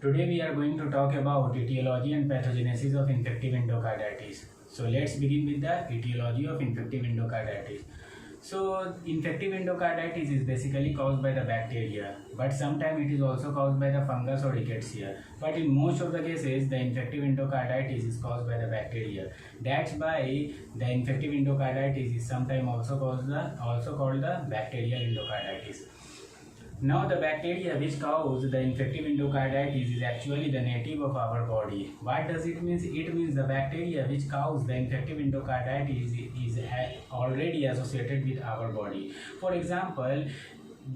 Today we are going to talk about etiology and pathogenesis of infective endocarditis. So let's begin with the etiology of infective endocarditis. So infective endocarditis is basically caused by the bacteria, but sometimes it is also caused by the fungus or rickettsia. But in most of the cases, the infective endocarditis is caused by the bacteria. That's why the infective endocarditis is sometimes also called the bacterial endocarditis. Now the bacteria which cause the infective endocarditis is actually the native of our body. What does it mean? It means the bacteria which cause the infective endocarditis is already associated with our body. For example,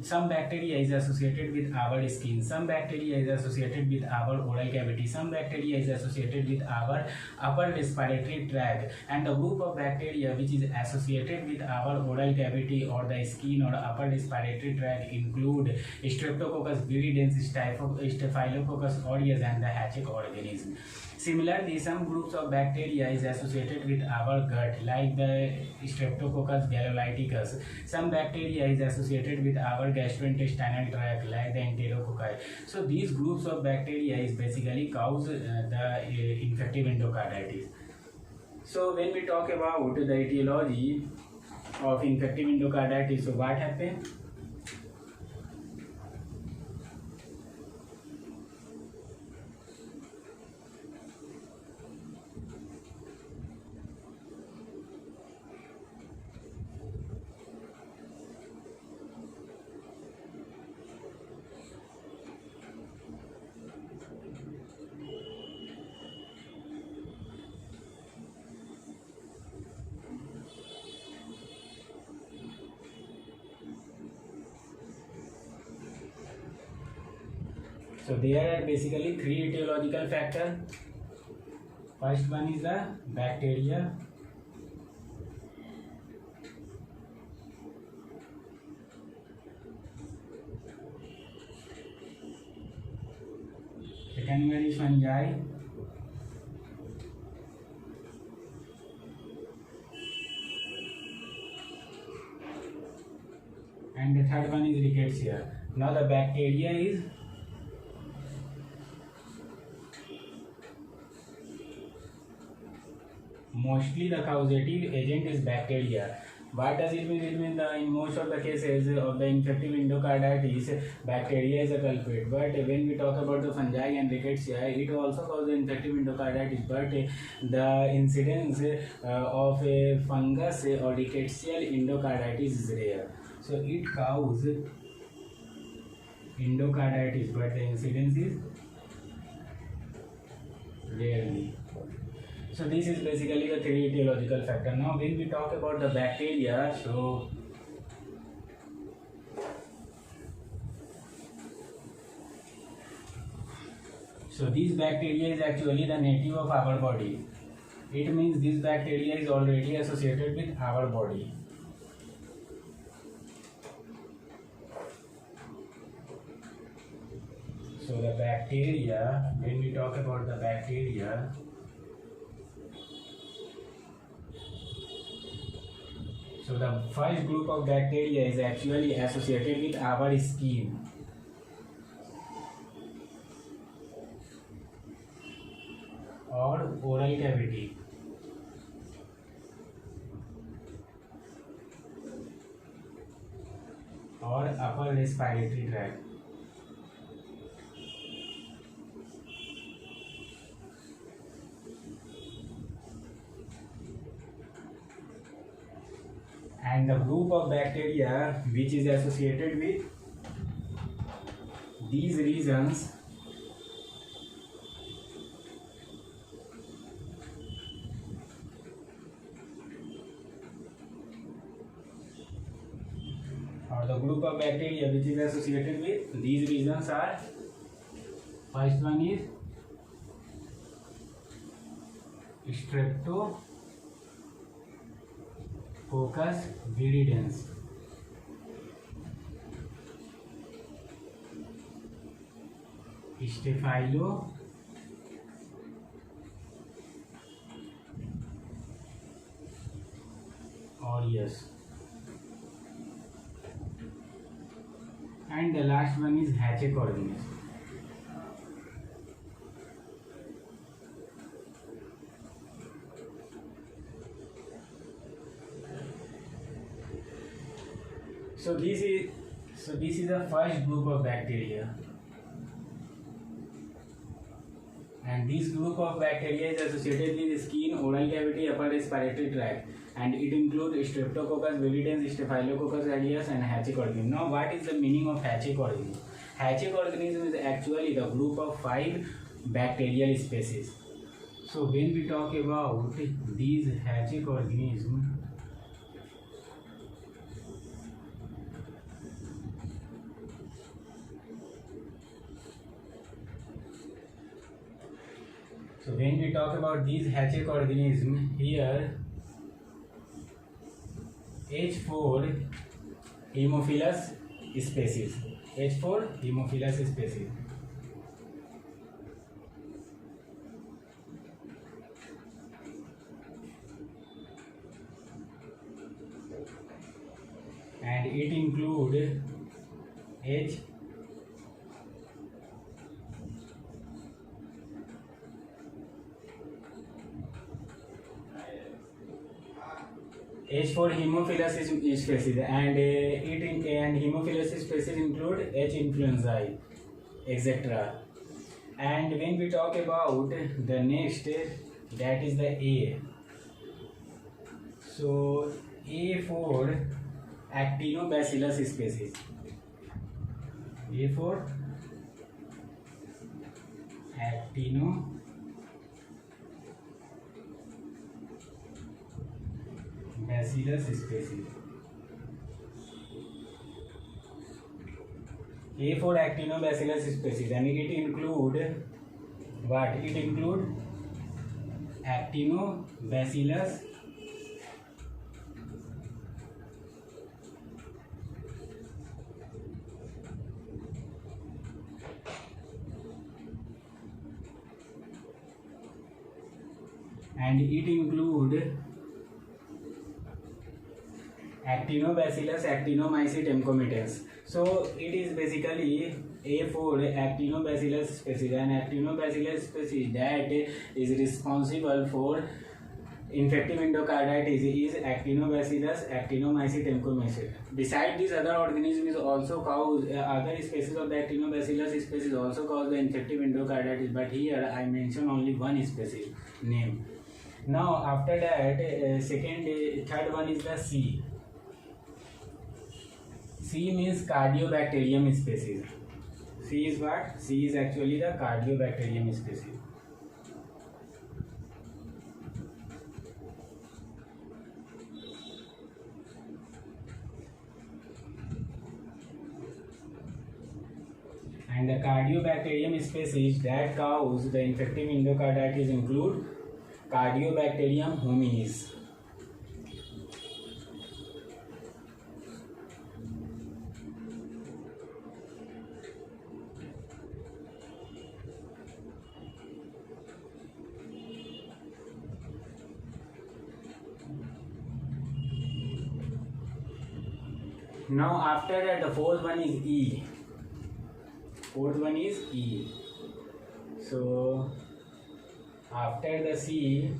some bacteria is associated with our skin, some bacteria is associated with our oral cavity, some bacteria is associated with our upper respiratory tract, and the group of bacteria which is associated with our oral cavity or the skin or upper respiratory tract include Streptococcus viridans, Staphylococcus aureus, and the Haeche organism. Similarly, some groups of bacteria is associated with our gut, like the Streptococcus galolyticus. Some bacteria is associated with our gastrointestinal tract, like the Enterococci. So these groups of bacteria is basically cause the infective endocarditis. So when we talk about the etiology of infective endocarditis, so what happens? So there are basically three etiological factors. First one is the bacteria. Second one is fungi. And the third one is rickettsia. Now the bacteria is mostly the causative agent is bacteria. What does it mean? It means in most of the cases of the infective endocarditis, bacteria is a culprit. But when we talk about the fungi and rickettsia, it also causes infective endocarditis. But the incidence of a fungus or rickettsial endocarditis is rare. So it causes endocarditis, but the incidence is rarely. So this is basically the three etiological factor. Now when we talk about the bacteria, so these bacteria is actually the native of our body. It means this bacteria is already associated with our body. So the bacteria, when we talk about the bacteria, so the first group of bacteria is actually associated with our skin. Or oral cavity. Or upper respiratory tract. And the group of bacteria which is associated with these regions or the group of bacteria which is associated with these regions are, first one is Streptococcus viridans. Staphylococcus aureus. And the last one is Haeche organism. So this is the first group of bacteria, and this group of bacteria is associated with skin, oral cavity, upper respiratory tract, and it includes Streptococcus viridans, Staphylococcus aureus, and Haemococcus. Now, what is the meaning of Haemococcus? Haemococcus is actually the group of 5 bacterial species. So when we talk about these Haemococcus, so when we talk about these Haemococcus, here H4 Haemophilus species. H4 Haemophilus species. And it include H4 Haemophilus species, and Haemophilus species include H. influenzae, etc. And when we talk about the next, that is the A. So A4 Actinobacillus species. A4 Actinobacillus species. A4 Actinobacillus species, and it include what? It include Actinobacillus and it include Actinobacillus actinomyces temcomitans. So it is basically A4 Actinobacillus species, and Actinobacillus species that is responsible for infective endocarditis is Actinobacillus actinomyces temcomitans. Besides these, other organisms also cause other species of the Actinobacillus species also cause the infective endocarditis, but here I mention only one species name. Now after that, third one is the C. C means Cardiobacterium species. C is what? C is actually the Cardiobacterium species. And the Cardiobacterium species that cause the infective endocarditis include Cardiobacterium hominis. Now after that, the fourth one is E. Fourth one is E. So after the C,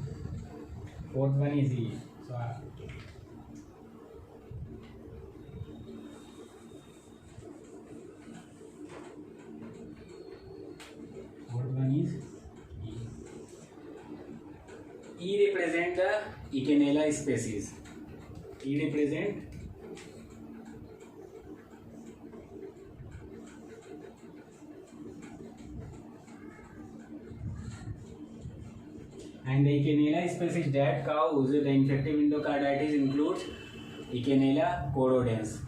fourth one is E. So fourth one is E. E represent the Echinella species. E represent and the Echinella species that cause the infective endocarditis includes Echinella corrodens.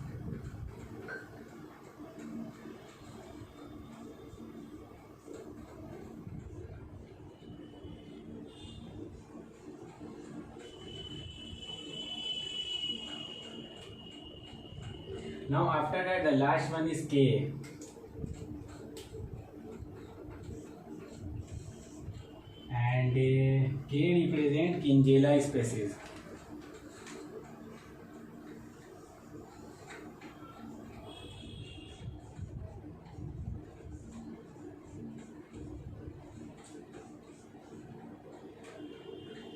Now after that, the last one is K. And K represent Kingella species.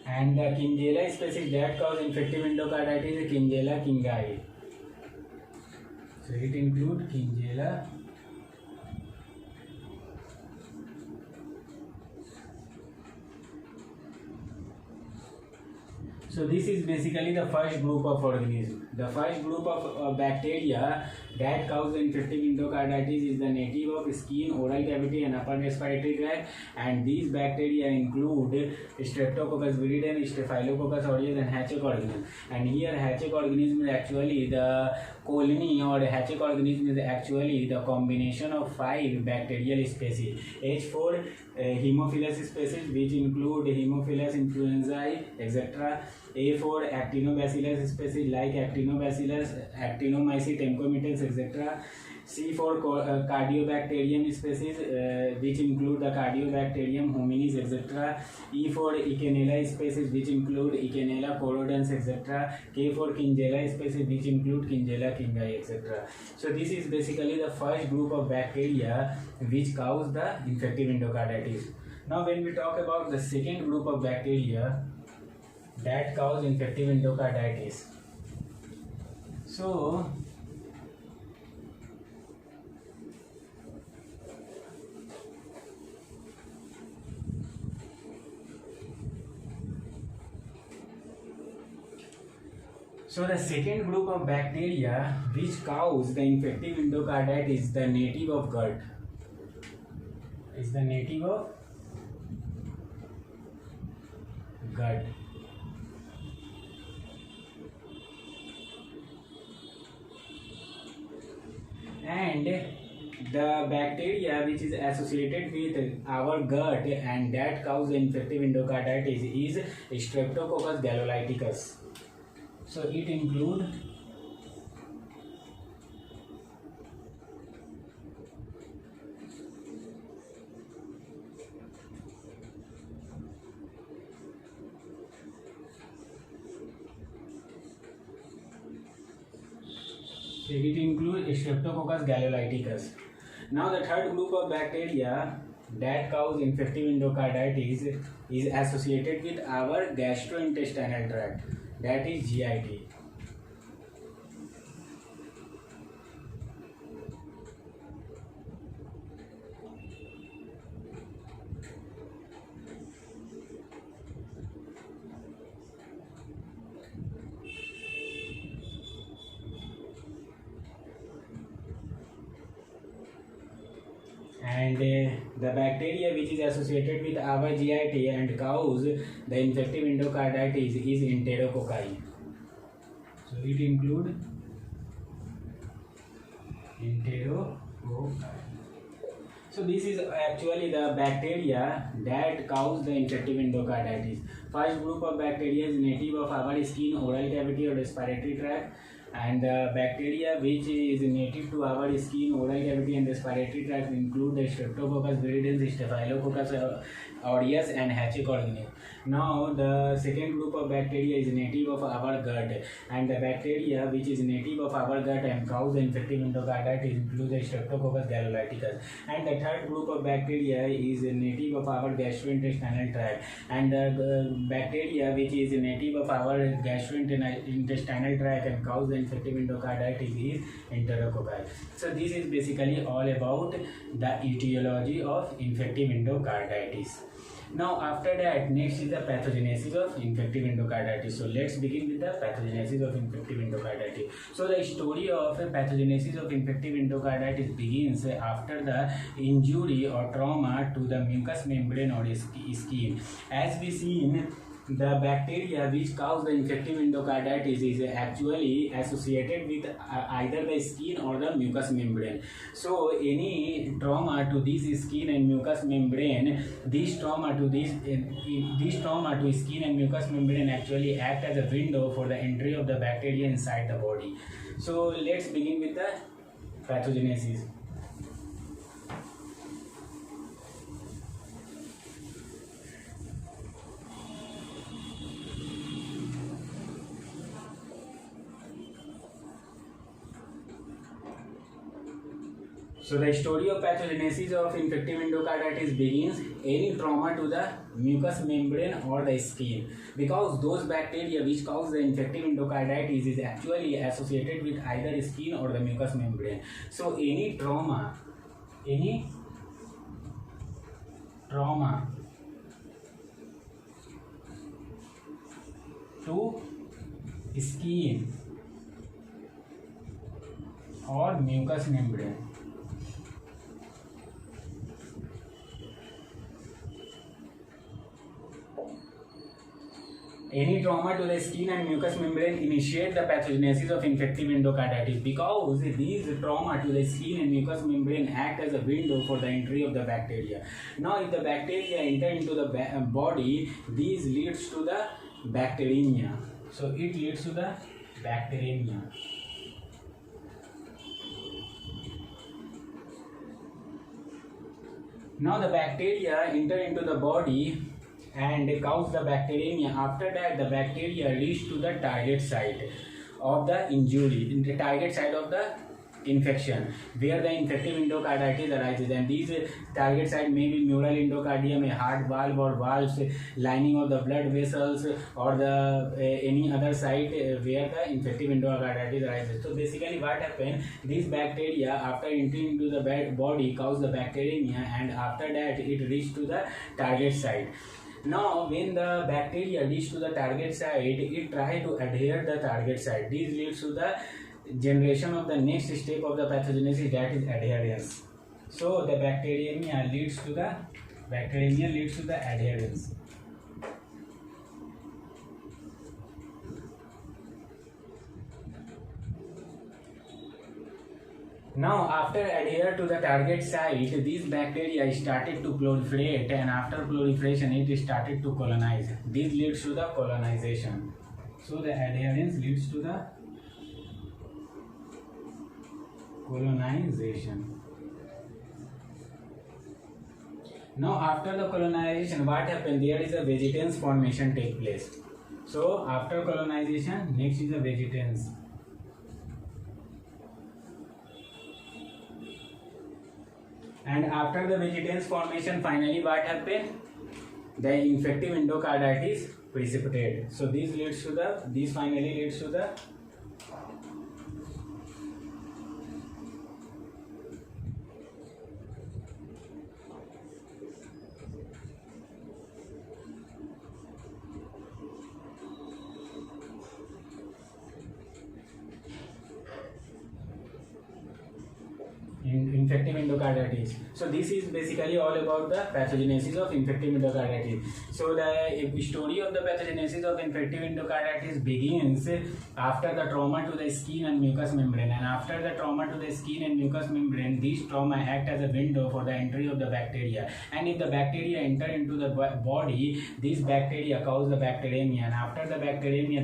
And the Kingella species that cause infective endocarditis is Kingella kingai. So it include Klebsiella. So this is basically the first group of organisms. The first group of bacteria that cause infective endocarditis is the native of skin, oral cavity and upper respiratory tract, and these bacteria include Streptococcus viridum, Staphylococcus aureus and Hatchek organism. And here Hatchek organism is actually the colony, or Hatchek organism is actually the combination of 5 bacterial species. H4 Haemophilus species, which include Haemophilus influenzae, etc. A4 Actinobacillus species like Actinobacillus, Actinomyces, Thermometes, etc. C4 Cardiobacterium species, which include the Cardiobacterium hominis, etc. E4 Echinella species, which include Echinella corrodens, etc. K4 Kingella species, which include Kingella kingi, etc. So this is basically the first group of bacteria which cause the infective endocarditis. Now when we talk about the second group of bacteria that cause infective endocarditis, so the second group of bacteria which cause the infective endocarditis is the native of gut. And the bacteria which is associated with our gut and that cause the infective endocarditis is Streptococcus gallolyticus. So it include Streptococcus gallolyticus. Now the third group of bacteria that cause infective endocarditis is associated with our gastrointestinal tract, that is GIT. And the bacteria which is associated with our GIT and cause the infective endocarditis is Enterococci. So it include Enterococci. So this is actually the bacteria that cause the infective endocarditis. First group of bacteria is native of our skin, oral cavity or respiratory tract, and the bacteria which is native to our skin, oral cavity and respiratory tract include the Streptococcus viridum, Staphylococcus aureus and Hatchek organism. Now the second group of bacteria is native of our gut, and the bacteria which is native of our gut and cause the infective endocarditis include the Streptococcus gallolyticus. And the third group of bacteria is native of our gastrointestinal tract, and the bacteria which is native of our gastrointestinal tract and cause the infective endocarditis is Enterococci. So this is basically all about the etiology of infective endocarditis. Now after that, next is the pathogenesis of infective endocarditis. So let's begin with the pathogenesis of infective endocarditis. So the story of pathogenesis of infective endocarditis begins after the injury or trauma to the mucous membrane or skin. As we see, the bacteria which cause the infective endocarditis is actually associated with either the skin or the mucous membrane. So any trauma to this skin and mucous membrane, this trauma to skin and mucous membrane actually act as a window for the entry of the bacteria inside the body. So let's begin with the pathogenesis. So the story of pathogenesis of infective endocarditis begins any trauma to the mucous membrane or the skin, because those bacteria which cause the infective endocarditis is actually associated with either skin or the mucous membrane. So any trauma to skin or mucous membrane, any trauma to the skin and mucous membrane initiate the pathogenesis of infective endocarditis, because these trauma to the skin and mucous membrane act as a window for the entry of the bacteria. Now if the bacteria enter into the body, these leads to the bacteremia. So it leads to the bacteremia. Now the bacteria enter into the body and cause the bacteremia. After that, the bacteria reach to the target site of the injury, in the target site of the infection, where the infective endocarditis arises. And these target site may be mural endocardium, a heart valve or valves, lining of the blood vessels, or the any other site where the infective endocarditis arises. So basically what happens, these bacteria after entering into the body cause the bacteremia, and after that it reach to the target site. Now when the bacteria reach to the target site, it try to adhere the target site. This leads to the generation of the next step of the pathogenesis, that is adherence. So the bacteremia leads to the adherence. Now after adhere to the target site, these bacteria started to proliferate, and after proliferation it started to colonize. This leads to the colonization. So the adherence leads to the colonization. Now after the colonization, what happened? There is a vegetance formation take place. So after colonization, next is a vegetance. And after the vegetance formation, finally what happened? The infective endocarditis precipitate. So this finally leads to the infective endocarditis. So this is basically all about the pathogenesis of infective endocarditis. So the story of the pathogenesis of infective endocarditis begins after the trauma to the skin and mucous membrane, and after the trauma to the skin and mucous membrane, these trauma act as a window for the entry of the bacteria. And if the bacteria enter into the body, these bacteria cause the bacteremia, and after the bacteria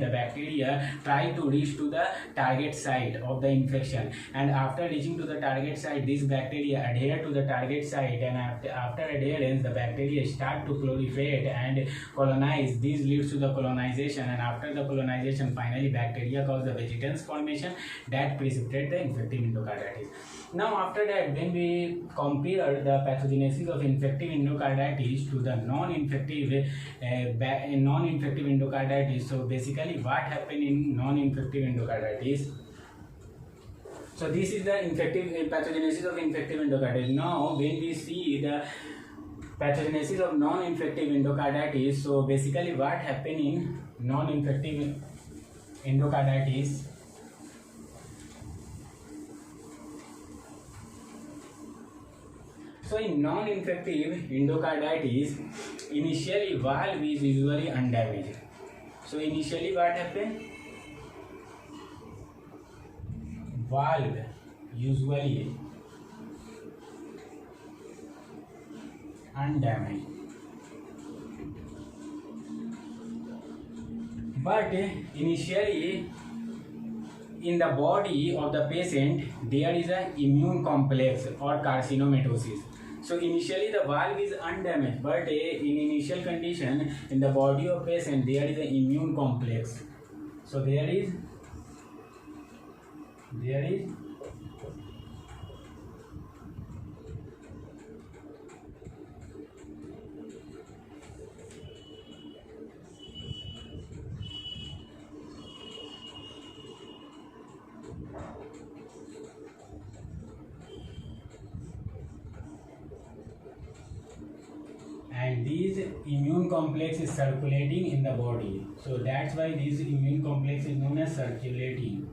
try to reach to the target site of the infection, and after reaching to the target site, these bacteria adhere to the target site, and after adherence, the bacteria start to proliferate and colonize. This leads to the colonization, and after the colonization, finally bacteria cause the vegetance formation that precipitate the infective endocarditis. Now after that, when we compare the pathogenesis of infective endocarditis to the non-infective endocarditis, so basically what happened in non-infective endocarditis? So this is the pathogenesis of infective endocarditis. Now when we see the pathogenesis of non-infective endocarditis, so basically what happened in non-infective endocarditis? So in non-infective endocarditis, initially valve is usually undamaged. So initially what happened? Valve usually undamaged, but initially in the body of the patient there is an immune complex or carcinomatosis. So initially the valve is undamaged, but in initial condition in the body of patient there is an immune complex. So there is these immune complex is circulating in the body. So that's why this immune complex is known as circulating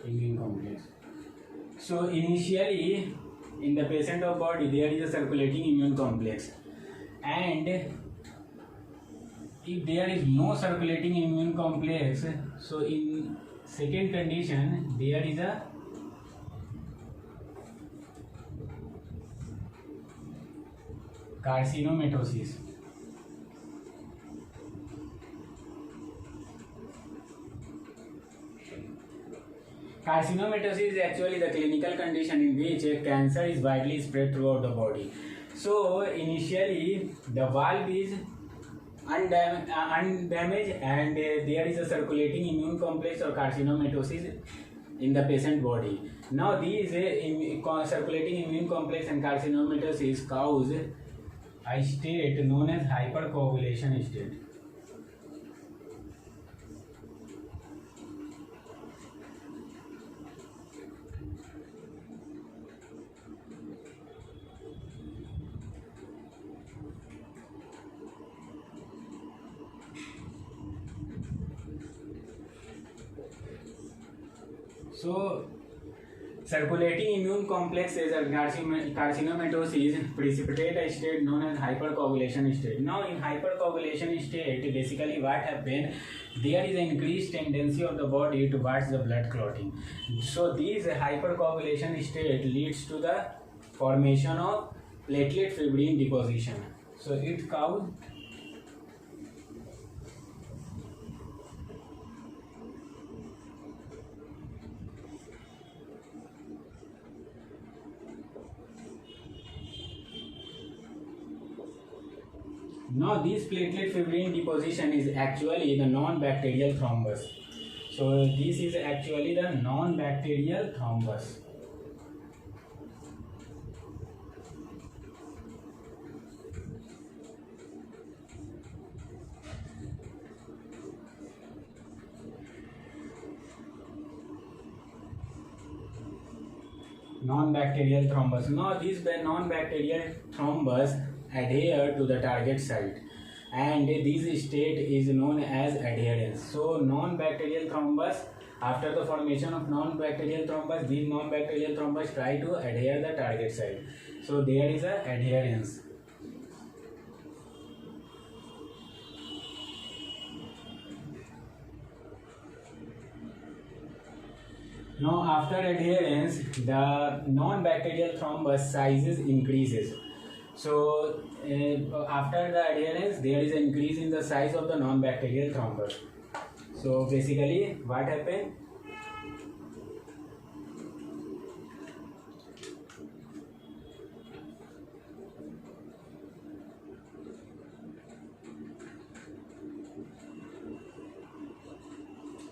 immune complex. So initially in the patient of body there is a circulating immune complex, and if there is no circulating immune complex, so in second condition there is a carcinomatosis. Carcinomatosis is actually the clinical condition in which cancer is widely spread throughout the body. So initially the valve is undamaged and there is a circulating immune complex or carcinomatosis in the patient body. Now these circulating immune complex and carcinomatosis cause a state known as hypercoagulation state. So circulating immune complexes and carcinomatosis precipitate a state known as hypercoagulation state. Now in hypercoagulation state, basically what happens, there is an increased tendency of the body towards the blood clotting. So this hypercoagulation state leads to the formation of platelet fibrin deposition. So it causes Now this platelet fibrin deposition is actually the non-bacterial thrombus. So this is actually the non-bacterial thrombus. Non-bacterial thrombus. Now this non-bacterial thrombus adhere to the target site, and this state is known as adherence. So non-bacterial thrombus, after the formation of non-bacterial thrombus, these non-bacterial thrombus try to adhere the target site. So there is a adherence. Now after adherence, the non-bacterial thrombus sizes increases. So after the adherence, there is an increase in the size of the non-bacterial thrombus. So basically what happened?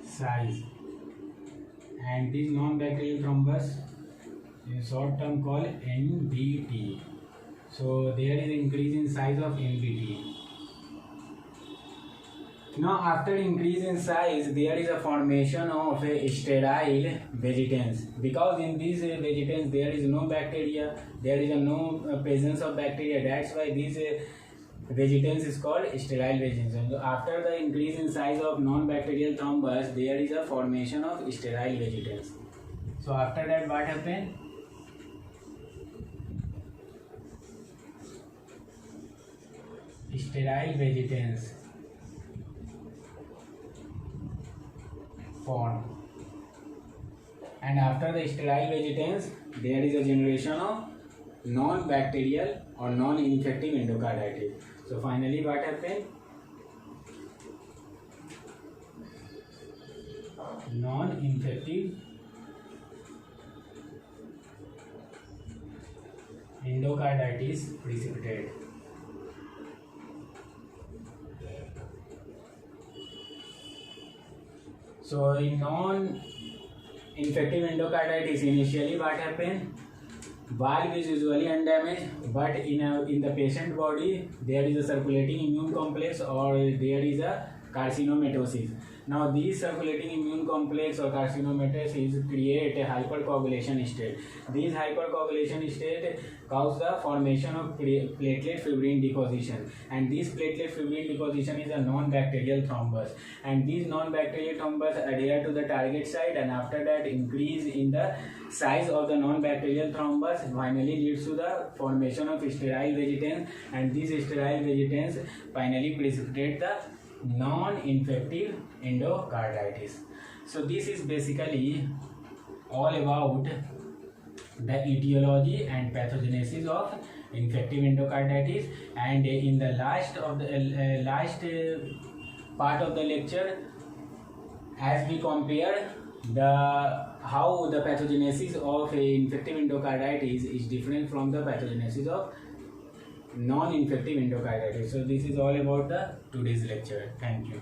Size. And this non-bacterial thrombus is short term called NBT. So there is increase in size of NBT. Now after increase in size, there is a formation of a sterile vegetance, because in this vegetance there is no bacteria, there is no presence of bacteria. That's why this vegetance is called sterile vegetance. So after the increase in size of non-bacterial thrombus, there is a formation of sterile vegetance. So after that, what happened? Sterile vegetance form, and after the sterile vegetance, there is a generation of non-bacterial or non-infective endocarditis. So finally what happened? Non-infective endocarditis precipitate. So in non-infective endocarditis, initially what happened? Valve is usually undamaged, but in the patient body there is a circulating immune complex or there is a carcinomatosis. Now these circulating immune complex or carcinomatosis create a hypercoagulation state. These hypercoagulation state cause the formation of platelet fibrin deposition, and this platelet fibrin deposition is a non-bacterial thrombus, and these non-bacterial thrombus adhere to the target site, and after that increase in the size of the non-bacterial thrombus finally leads to the formation of sterile vegetants, and these sterile vegetants finally precipitate the non-infective endocarditis. So this is basically all about the etiology and pathogenesis of infective endocarditis, and in the last part of the lecture, as we compare how the pathogenesis of infective endocarditis is different from the pathogenesis of non-infective endocarditis. So this is all about the today's lecture. Thank you.